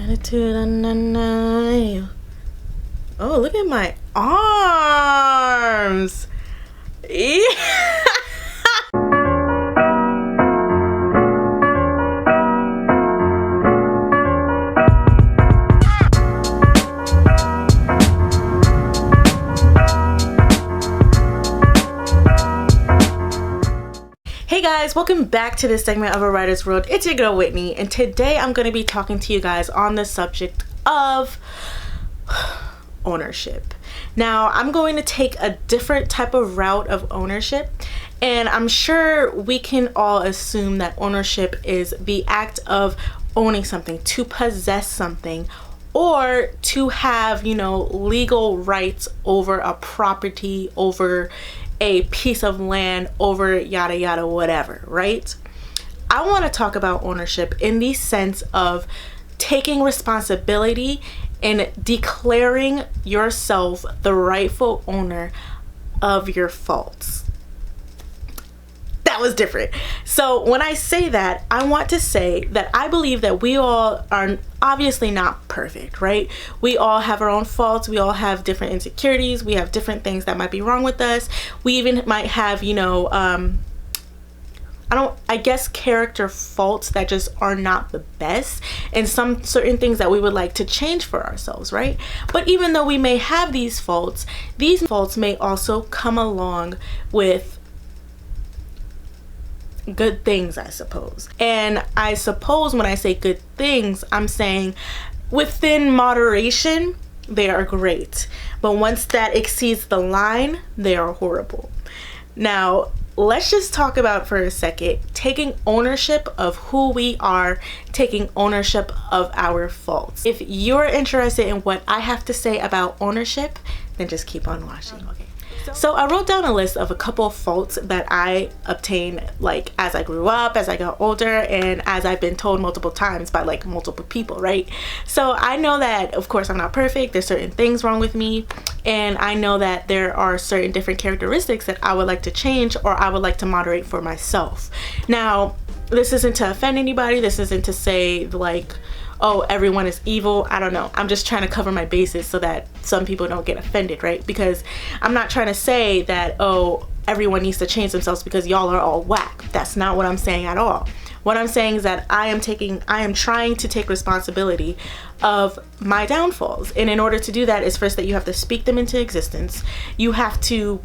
Attitude on the night. Oh, look at my arms. Yeah. Hey guys, welcome back to this segment of A Writer's World. It's your girl Whitney, and today I'm going to be talking to you guys on the subject of ownership. Now, I'm going to take a different type of route of ownership, and I'm sure we can all assume that ownership is the act of owning something, to possess something, or to have, legal rights over a property, over a piece of land, over yada yada whatever, right? I want to talk about ownership in the sense of taking responsibility and declaring yourself the rightful owner of your faults. That was different. So when I say that, I want to say that I believe that we all are obviously not perfect, right? We all have our own faults. We all have different insecurities. We have different things that might be wrong with us. We even might have, I guess character faults that just are not the best, and some certain things that we would like to change for ourselves, right? But even though we may have these faults may also come along with good things, I suppose. And I suppose when I say good things, I'm saying within moderation, they are great. But once that exceeds the line, they are horrible. Now, let's just talk about for a second taking ownership of who we are, taking ownership of our faults. If you're interested in what I have to say about ownership, then just keep on watching. Okay. So I wrote down a list of a couple of faults that I obtained as I grew up, as I got older, and as I've been told multiple times by multiple people, right? So I know that, of course, I'm not perfect. There's certain things wrong with me, and I know that there are certain different characteristics that I would like to change or I would like to moderate for myself. Now, this isn't to offend anybody. This isn't to say oh, everyone is evil. I don't know. I'm just trying to cover my bases so that some people don't get offended, right? Because I'm not trying to say that, oh, everyone needs to change themselves because y'all are all whack. That's not what I'm saying at all. What I'm saying is that I am trying to take responsibility of my downfalls. And in order to do that is first that you have to speak them into existence. You have to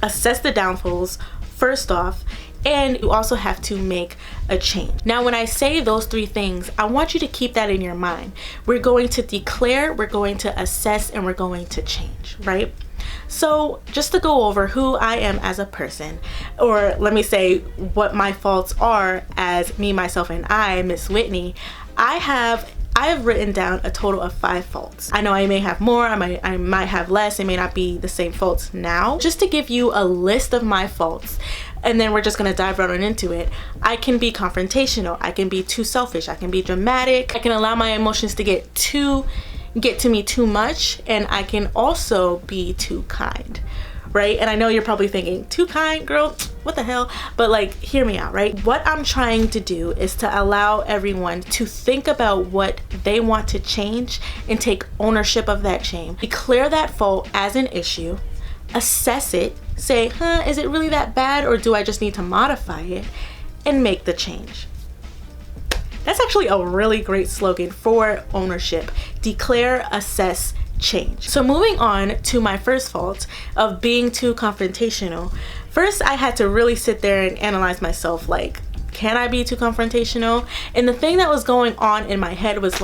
assess the downfalls first off, and you also have to make a change. Now, when I say those three things, I want you to keep that in your mind. We're going to declare, we're going to assess, and we're going to change, right? So just to go over who I am as a person, or let me say what my faults are as me, myself, and I, Miss Whitney, I have written down a total of 5 faults. I know I may have more, I might have less, it may not be the same faults now. Just to give you a list of my faults, and then we're just gonna dive right on into it. I can be confrontational, I can be too selfish, I can be dramatic, I can allow my emotions to get to me too much, and I can also be too kind, right? And I know you're probably thinking, too kind, girl, what the hell? But hear me out, right? What I'm trying to do is to allow everyone to think about what they want to change and take ownership of that change. Declare that fault as an issue, assess it, say, is it really that bad, or do I just need to modify it, and make the change. That's actually a really great slogan for ownership. Declare, assess, change. So moving on to my first fault of being too confrontational. First, I had to really sit there and analyze myself, can I be too confrontational? And the thing that was going on in my head was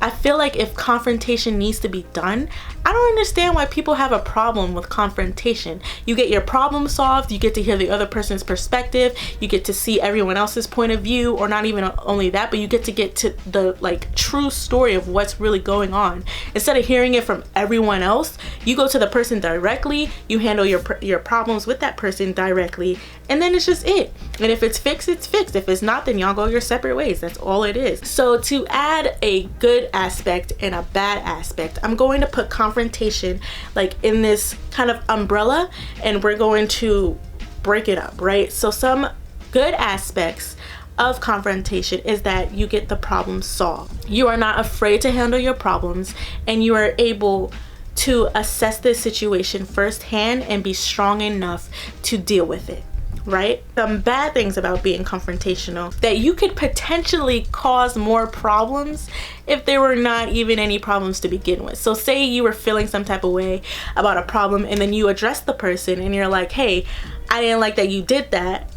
I feel like if confrontation needs to be done, I don't understand why people have a problem with confrontation. You get your problem solved, you get to hear the other person's perspective, you get to see everyone else's point of view, or not even only that, but you get to the true story of what's really going on. Instead of hearing it from everyone else, you go to the person directly, you handle your problems with that person directly, and then it's just it. And if it's fixed, it's fixed. If it's not, then y'all go your separate ways. That's all it is. So to add a good aspect and a bad aspect, I'm going to put confrontation in this kind of umbrella, and we're going to break it up, right? So some good aspects of confrontation is that you get the problem solved. You are not afraid to handle your problems, and you are able to assess this situation firsthand and be strong enough to deal with it, right? Some bad things about being confrontational, that you could potentially cause more problems if there were not even any problems to begin with. So say you were feeling some type of way about a problem, and then you address the person and you're like, hey, I didn't like that you did that.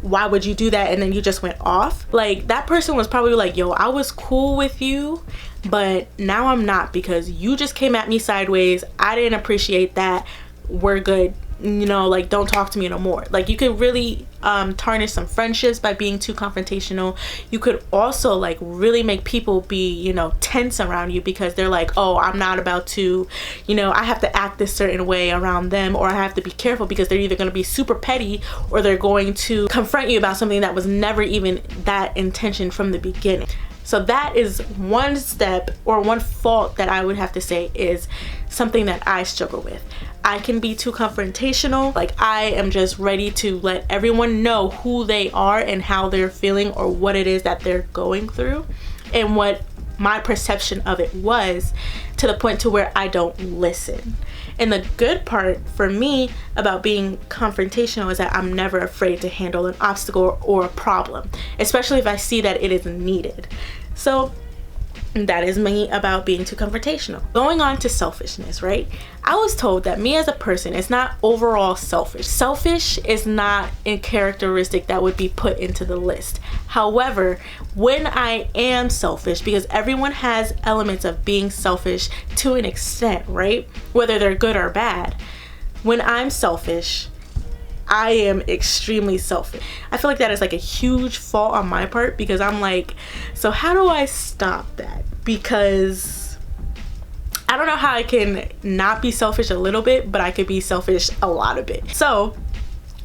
Why would you do that? And then you just went off. Like, that person was probably like, yo, I was cool with you, but now I'm not, because you just came at me sideways. I didn't appreciate that. We're good. You know, like, don't talk to me no more. Like, you could really tarnish some friendships by being too confrontational. You could also like really make people be, you know, tense around you, because they're like, oh, I'm not about to, you know, I have to act this certain way around them, or I have to be careful because they're either going to be super petty or they're going to confront you about something that was never even that intention from the beginning. So that is one step, or one fault that I would have to say is something that I struggle with. I can be too confrontational. Like, I am just ready to let everyone know who they are and how they're feeling, or what it is that they're going through and what my perception of it was, to the point to where I don't listen. And the good part for me about being confrontational is that I'm never afraid to handle an obstacle or a problem, especially if I see that it is needed. So that is me about being too confrontational. Going on to selfishness, right? I was told that me as a person is not overall selfish. Selfish is not a characteristic that would be put into the list. However, when I am selfish, because everyone has elements of being selfish to an extent, right? Whether they're good or bad. When I'm selfish, I am extremely selfish. I feel like that is like a huge fault on my part, because I'm like, so how do I stop that? Because I don't know how I can not be selfish a little bit, but I could be selfish a lot of it. So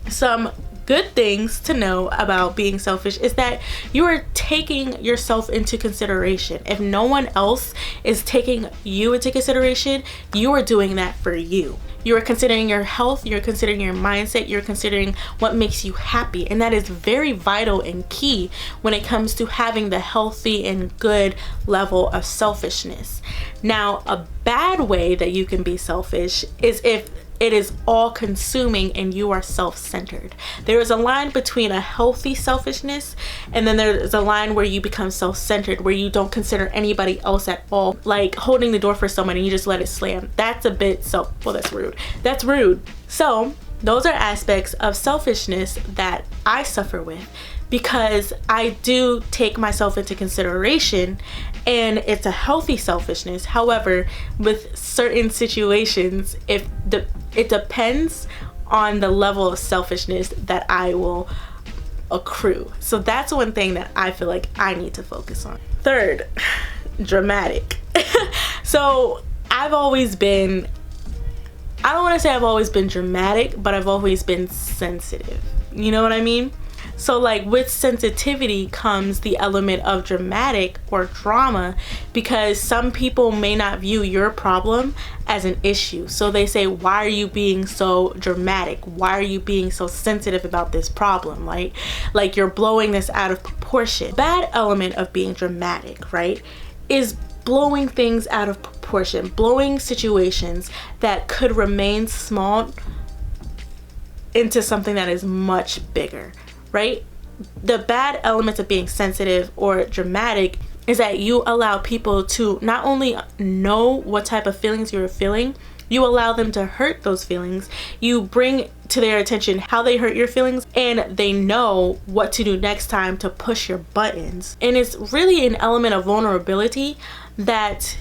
some good things to know about being selfish is that you are taking yourself into consideration. If no one else is taking you into consideration, you are doing that for you. You are considering your health, you're considering your mindset, you're considering what makes you happy. And that is very vital and key when it comes to having the healthy and good level of selfishness. Now, a bad way that you can be selfish is if it is all consuming and you are self-centered. There is a line between a healthy selfishness, and then there's a line where you become self-centered, where you don't consider anybody else at all. Like holding the door for someone and you just let it slam. That's a bit well, that's rude. That's rude. So those are aspects of selfishness that I suffer with, because I do take myself into consideration, and it's a healthy selfishness. However, with certain situations, it depends on the level of selfishness that I will accrue. So that's one thing that I feel like I need to focus on. Third, dramatic. So I've always been, I don't want to say I've always been dramatic, but I've always been sensitive. You know what I mean? So like with sensitivity comes the element of dramatic or drama, because some people may not view your problem as an issue. So they say, why are you being so dramatic? Why are you being so sensitive about this problem? Like you're blowing this out of proportion. Bad element of being dramatic, right, is blowing things out of proportion, blowing situations that could remain small into something that is much bigger. Right? The bad elements of being sensitive or dramatic is that you allow people to not only know what type of feelings you're feeling, you allow them to hurt those feelings. You bring to their attention how they hurt your feelings, and they know what to do next time to push your buttons. And it's really an element of vulnerability that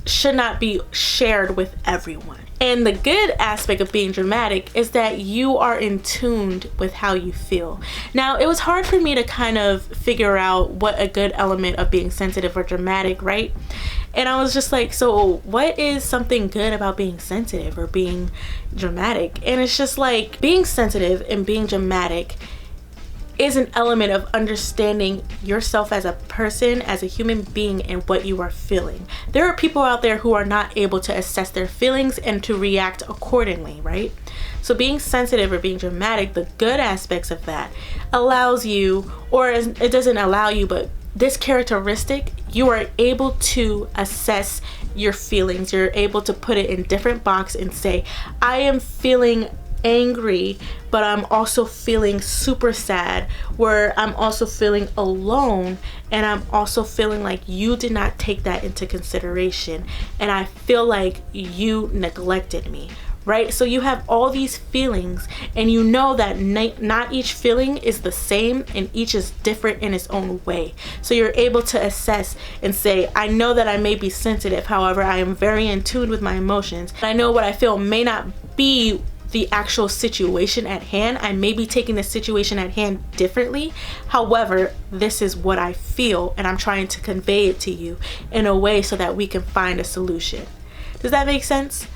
should not be shared with everyone. And the good aspect of being dramatic is that you are in tune with how you feel. Now, it was hard for me to kind of figure out what a good element of being sensitive or dramatic, right? And I was just like, so what is something good about being sensitive or being dramatic? And it's just like, being sensitive and being dramatic is an element of understanding yourself as a person, as a human being, and what you are feeling. There are people out there who are not able to assess their feelings and to react accordingly, right? So being sensitive or being dramatic, the good aspects of that allows you, or it doesn't allow you, but this characteristic, you are able to assess your feelings. You're able to put it in different boxes and say, I am feeling angry, but I'm also feeling super sad, where I'm also feeling alone, and I'm also feeling like you did not take that into consideration, and I feel like you neglected me. Right? So you have all these feelings, and you know that not each feeling is the same, and each is different in its own way. So you're able to assess and say, I know that I may be sensitive, however, I am very in tune with my emotions. I know what I feel may not be the actual situation at hand. I may be taking the situation at hand differently. However, this is what I feel, and I'm trying to convey it to you in a way so that we can find a solution. Does that make sense?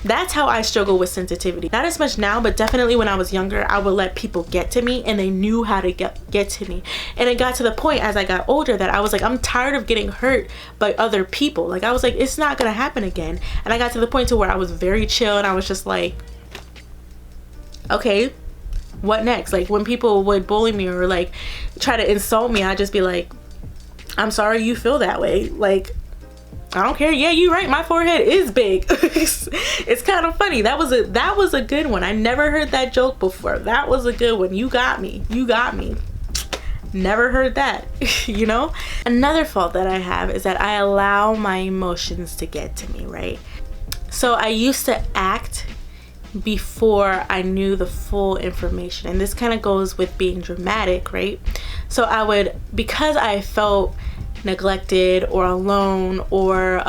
That's how I struggle with sensitivity. Not as much now, but definitely when I was younger, I would let people get to me, and they knew how to get to me. And it got to the point as I got older that I was like, I'm tired of getting hurt by other people. Like, I was like, it's not gonna happen again. And I got to the point to where I was very chill, and I was just like, okay, what next? Like, when people would bully me or like try to insult me, I'd just be like, I'm sorry you feel that way. Like, I don't care. Yeah, you're right. My forehead is big. It's kind of funny. That was a good one. I never heard that joke before. That was a good one. You got me. You got me. Never heard that. You know? Another fault that I have is that I allow my emotions to get to me, right? So I used to act before I knew the full information. And this kind of goes with being dramatic, right? So I would, because I felt neglected or alone or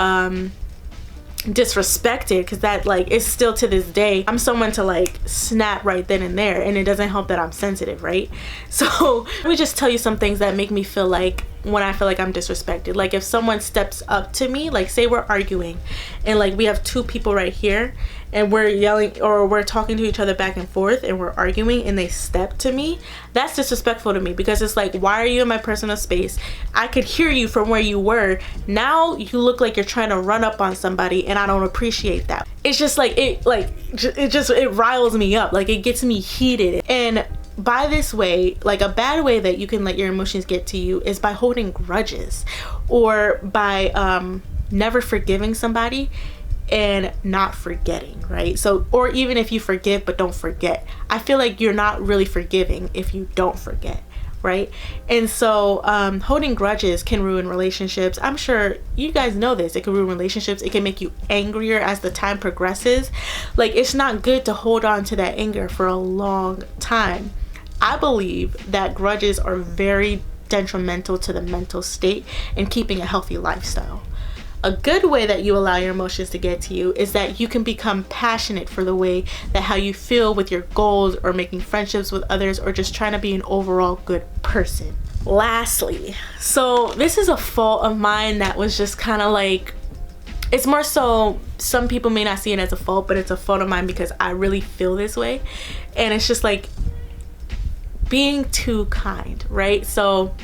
disrespected, because that like is still to this day, I'm someone to like snap right then and there, and it doesn't help that I'm sensitive, right? So let me just tell you some things that make me feel like when I feel like I'm disrespected. Like, if someone steps up to me, like say we're arguing and like we have two people right here and we're yelling or we're talking to each other back and forth and we're arguing, and they step to me, that's disrespectful to me, because it's like, why are you in my personal space? I could hear you from where you were. Now you look like you're trying to run up on somebody, and I don't appreciate that. It's just like it riles me up. Like, it gets me heated. And by this way, like a bad way that you can let your emotions get to you is by holding grudges, or by never forgiving somebody and not forgetting, right? So, or even if you forgive but don't forget, I feel like you're not really forgiving if you don't forget, right? And so holding grudges can ruin relationships. I'm sure you guys know this. It can ruin relationships. It can make you angrier as the time progresses. Like, it's not good to hold on to that anger for a long time. I believe that grudges are very detrimental to the mental state and keeping a healthy lifestyle. A good way that you allow your emotions to get to you is that you can become passionate for the way that how you feel with your goals, or making friendships with others, or just trying to be an overall good person. Lastly, so this is a fault of mine that was just kind of like, it's more so, some people may not see it as a fault, but it's a fault of mine because I really feel this way. And it's just like being too kind, right? So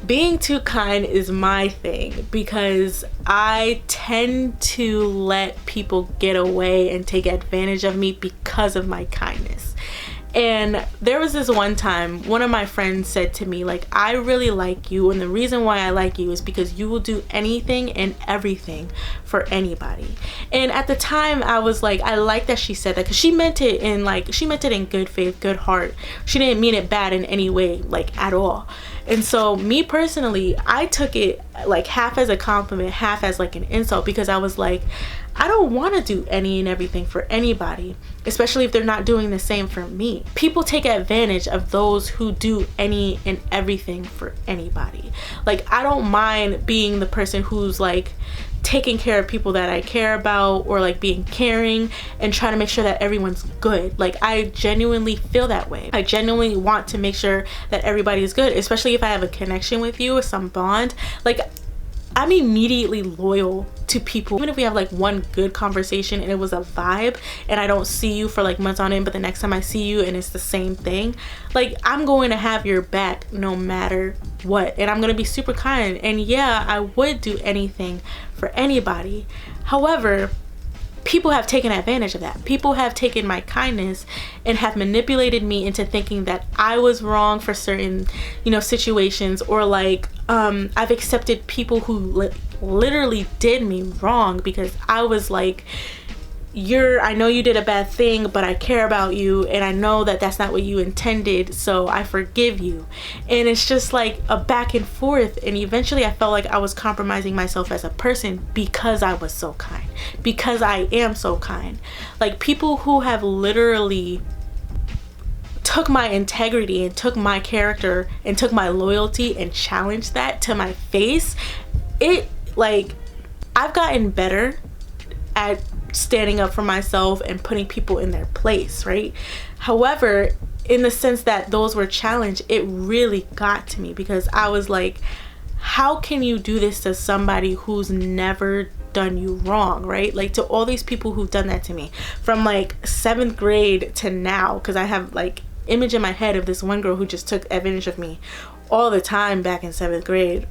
being too kind is my thing, because I tend to let people get away and take advantage of me because of my kindness. And there was this one time, one of my friends said to me, like, I really like you, and the reason why I like you is because you will do anything and everything for anybody. And at the time, I was like, I like that she said that, because she meant it in good faith, good heart. She didn't mean it bad in any way, like, at all. And so me personally, I took it like half as a compliment, half as like an insult, because I was like, I don't want to do any and everything for anybody, especially if they're not doing the same for me. People take advantage of those who do any and everything for anybody. Like, I don't mind being the person who's like taking care of people that I care about, or like being caring and trying to make sure that everyone's good. Like, I genuinely feel that way. I genuinely want to make sure that everybody is good, especially if I have a connection with you or some bond. Like, I'm immediately loyal to people. Even if we have like one good conversation and it was a vibe, and I don't see you for like months on end, but the next time I see you and it's the same thing, like, I'm going to have your back no matter what, and I'm going to be super kind. And yeah, I would do anything for anybody. However, people have taken advantage of that. People have taken my kindness and have manipulated me into thinking that I was wrong for certain, situations, or like I've accepted people who literally did me wrong because I was like, I know you did a bad thing, but I care about you, and I know that that's not what you intended, so I forgive you. And it's just like a back and forth, and eventually I felt like I was compromising myself as a person because I was so kind, because I am so kind. Like, people who have literally took my integrity and took my character and took my loyalty and challenged that to my face, I've gotten better at standing up for myself and putting people in their place, right? However, in the sense that those were challenged, it really got to me, because I was like, how can you do this to somebody who's never done you wrong, right? Like, to all these people who've done that to me from like 7th grade to now, because I have like image in my head of this one girl who just took advantage of me all the time back in 7th grade.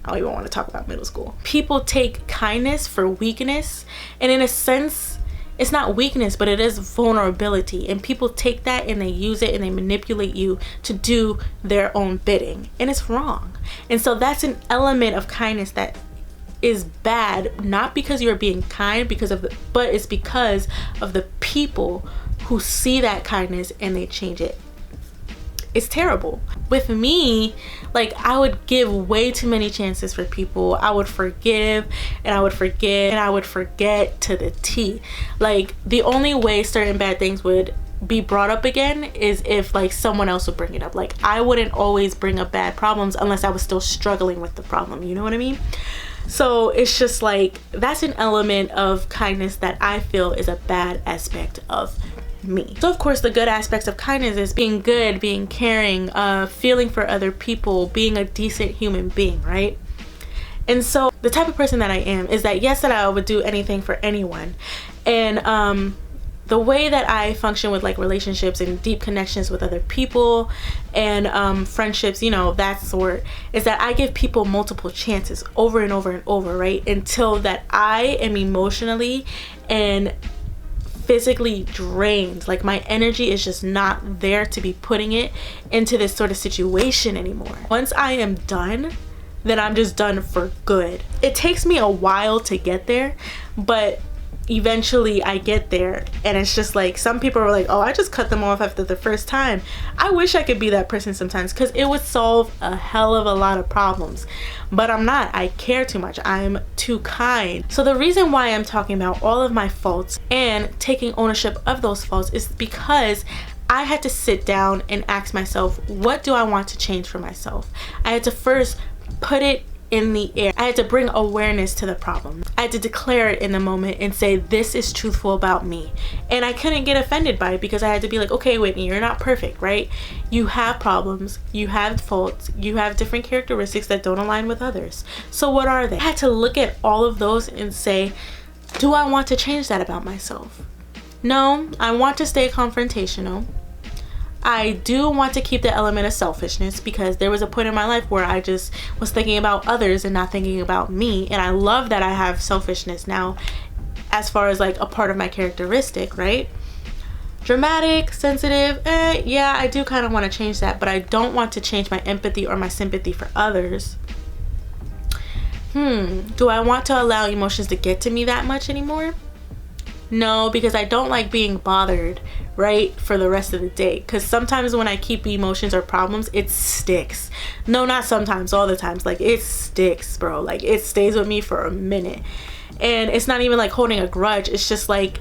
I don't even want to talk about middle school. People take kindness for weakness, and in a sense, it's not weakness, but it is vulnerability. And people take that and they use it and they manipulate you to do their own bidding, and it's wrong. And so that's an element of kindness that is bad, not because you're being kind, but it's because of the people who see that kindness and they change it. It's terrible. With me, like, I would give way too many chances for people. I would forgive and I would forget and I would forget to the T. Like, the only way certain bad things would be brought up again is if like someone else would bring it up. Like, I wouldn't always bring up bad problems unless I was still struggling with the problem. You know what I mean? So it's just like, that's an element of kindness that I feel is a bad aspect of me. So of course, the good aspects of kindness is being good, being caring, feeling for other people, being a decent human being, right? And so the type of person that I am is that, yes, that I would do anything for anyone. And the way that I function with like relationships and deep connections with other people and friendships, that sort, is that I give people multiple chances over and over and over, right? Until that I am emotionally and physically drained. Like, my energy is just not there to be putting it into this sort of situation anymore. Once I am done, then I'm just done for good. It takes me a while to get there, but eventually I get there. And it's just like, some people are like, oh, I just cut them off after the first time. I wish I could be that person sometimes, because it would solve a hell of a lot of problems, but I'm not. I care too much. I'm too kind. So the reason why I'm talking about all of my faults and taking ownership of those faults is because I had to sit down and ask myself, what do I want to change for myself? I had to first put it in the air. I had to bring awareness to the problem. I had to declare it in the moment and say, this is truthful about me. And I couldn't get offended by it, because I had to be like, okay, Whitney, you're not perfect, right? You have problems, you have faults, you have different characteristics that don't align with others. So what are they? I had to look at all of those and say, do I want to change that about myself? No, I want to stay confrontational. I do want to keep the element of selfishness, because there was a point in my life where I just was thinking about others and not thinking about me. And I love that I have selfishness now as far as like a part of my characteristic, right? Dramatic, sensitive, yeah, I do kind of want to change that, but I don't want to change my empathy or my sympathy for others. Do I want to allow emotions to get to me that much anymore? No, because I don't like being bothered, right, for the rest of the day. Because sometimes when I keep emotions or problems, it sticks. No, not sometimes, all the times. Like, it sticks, bro. Like, it stays with me for a minute. And it's not even like holding a grudge. It's just like,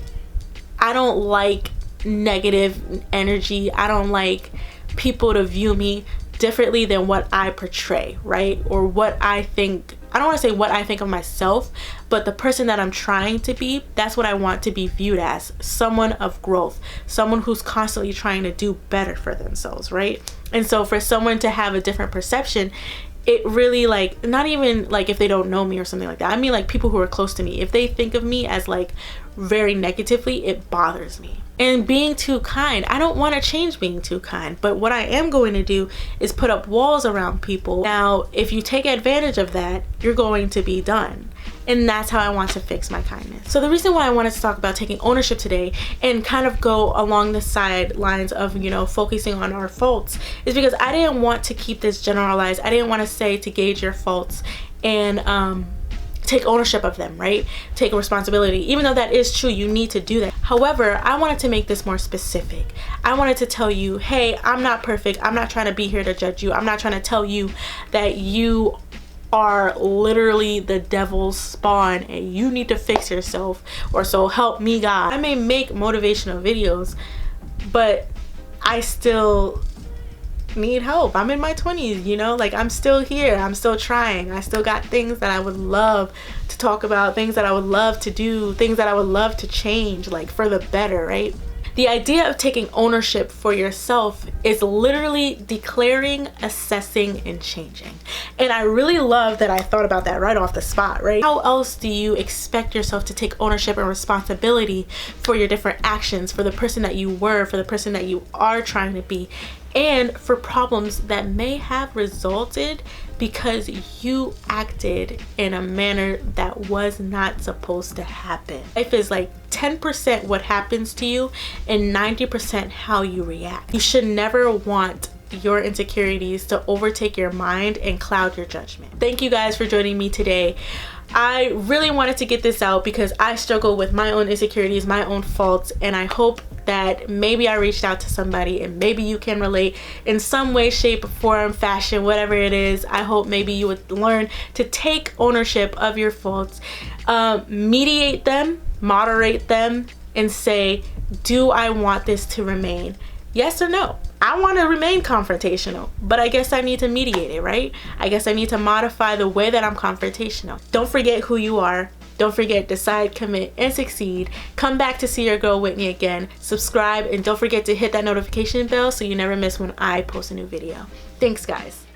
I don't like negative energy. I don't like people to view me differently than what I portray, right? Or what I think. I don't want to say what I think of myself, but the person that I'm trying to be, that's what I want to be viewed as. Someone of growth, someone who's constantly trying to do better for themselves, right? And so for someone to have a different perception, it really, like, not even like if they don't know me or something like that. I mean, like, people who are close to me, if they think of me as like very negatively, it bothers me. And being too kind, I don't want to change being too kind, but what I am going to do is put up walls around people. Now, if you take advantage of that, you're going to be done. and that's how I want to fix my kindness. So the reason why I wanted to talk about taking ownership today and kind of go along the sidelines of, you know, focusing on our faults is because I didn't want to keep this generalized. I didn't want to say to gauge your faults and take ownership of them, right? Take responsibility. Even though that is true, you need to do that. However, I wanted to make this more specific. I wanted to tell you, hey, I'm not perfect. I'm not trying to be here to judge you. I'm not trying to tell you that you are literally the devil's spawn and you need to fix yourself, or so help me God. I may make motivational videos, but I still need help. I'm in my 20s, you know, like I'm still here. I'm still trying. I still got things that I would love to talk about, things that I would love to do, things that I would love to change, like for the better, right? The idea of taking ownership for yourself is literally declaring, assessing, and changing. And I really love that I thought about that right off the spot, right? How else do you expect yourself to take ownership and responsibility for your different actions, for the person that you were, for the person that you are trying to be, and for problems that may have resulted because you acted in a manner that was not supposed to happen? Life is like 10% what happens to you and 90% how you react. You should never want your insecurities to overtake your mind and cloud your judgment. Thank you guys for joining me today. I really wanted to get this out because I struggle with my own insecurities, my own faults, and I hope that maybe I reached out to somebody and maybe you can relate in some way, shape, form, fashion, whatever it is. I hope maybe you would learn to take ownership of your faults, mediate them, moderate them, and say, do I want this to remain? Yes or no? I want to remain confrontational, but I guess I need to mediate it, right? I guess I need to modify the way that I'm confrontational. Don't forget who you are. Don't forget, decide, commit, and succeed. Come back to see your girl Whitney again. Subscribe, and don't forget to hit that notification bell so you never miss when I post a new video. Thanks, guys.